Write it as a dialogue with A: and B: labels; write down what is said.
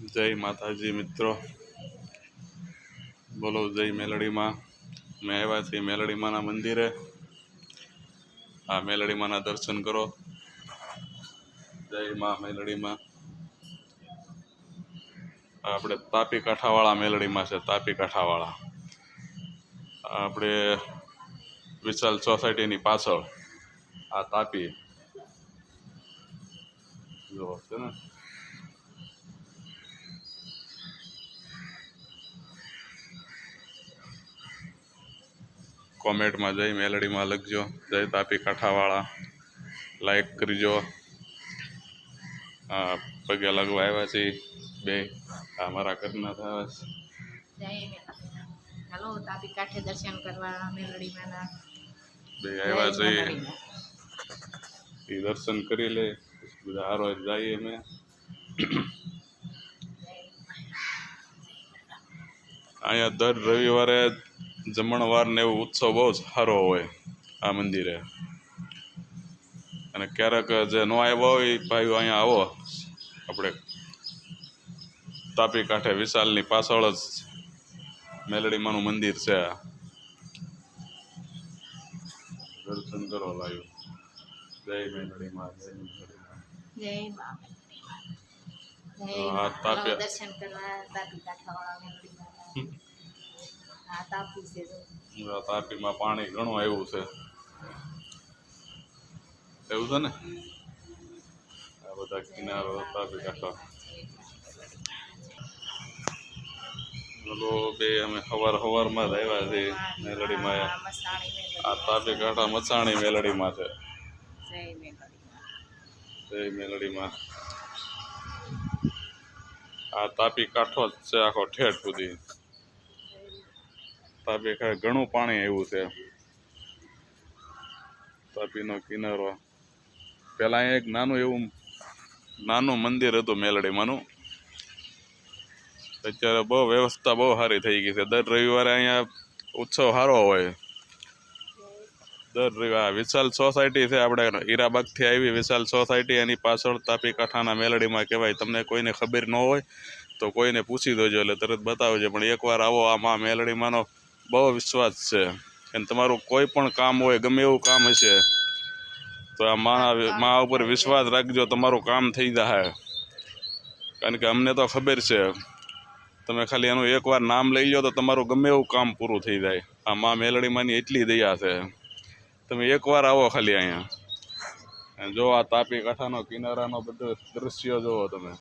A: जय माताजी मित्रों, बोलो जय मेलडी माँ। मैं आया थी मेलडी माँ मंदिर है। आ मेलडी माँ दर्शन करो। जय माँ मेलडी माँ। આપણે તાપી કાંઠાવાળા મેલડીમાં છે। તાપી કાંઠાવાળા આપણે વિશાલ સોસાયટીની પાછળ આ તાપી જો છે ને। કોમેન્ટમાં જય મેલડીમાં લખજો, જય તાપી કાંઠાવાળા, લાઈક કરજો। પગે લાગવા આવ્યા છે બે અમારા ઘરના થયા છે।
B: હાલો તાપી કાંઠે દર્શન કરવા મેલડી માના
A: બે આવ્યા છે, એ દર્શન કરી લે બધા હારો જઈએ અમે। અહીંયા દર રવિવારે જમણવાર ને એવો ઉત્સવ બહુ સારો હોય આ મંદિરે। અને ક્યારેક જે ન આવ્યા હોય ભાઈઓ અહીંયા આવો। આપણે તાપી કાંઠે વિશાલની પાછળ જ મેલડીમાનું મંદિર છે। દર્શન કરો લાવ્યો। જય મેલડીમાં, જય મેલડીમાં,
B: જય મા
A: તાપી
B: દર્શન કરવા તાપી કાંઠાવાળા મેલડી માના। આ તાપી છે જો
A: તાપીમાં પાણી ઘણું આવ્યું છે એવું છે ને। આ બધા કિનારો તાપી કાંઠા બોલો બે અમે સવારમાં જ આવ્યા છીએ મેલડીમાં। આ તાપી કાંઠા મચાણી મેલડીમાં છે। જય મેલડીમાં। આ તાપી કાંઠો જ છે આખો ઠેઠ સુધી। તાપી કાંઠે ઘણું પાણી આવ્યું છે। તાપીનો કિનારો પેલા અહીંયા એક નાનું મંદિર હતું મેલડીમાંનું। અત્યારે બહુ વ્યવસ્થા બહુ સારી થઈ ગઈ છે। દર રવિવારે અહીંયા ઉત્સવ સારો હોય। દર રવિવારે વિશાલ સોસાયટી છે આપણે હીરાબાગથી આવી વિશાલ સોસાયટી, એની પાછળ તાપી કાંઠાના મેલડીમાં કહેવાય। તમને કોઈને ખબર ન હોય તો કોઈને પૂછી દેજો એટલે તરત બતાવજો। પણ એકવાર આવો, આમાં મેલડીમાંનો બહુ વિશ્વાસ છે। અને તમારું કોઈ પણ કામ હોય, ગમે એવું કામ હશે તો આ મા ઉપર વિશ્વાસ રાખજો, તમારું કામ થઈ જશે। કારણ કે અમને તો ખબર છે, તમે ખાલી એનું એકવાર નામ લઈ લો તો તમારું ગમે એવું કામ પૂરું થઈ જાય। આ મા મેલડીમાંની એટલી દયા છે। તમે એકવાર આવો ખાલી અહીંયા, જો આ તાપી કાંઠાનો કિનારાનો બધો દૃશ્ય જોવો તમે।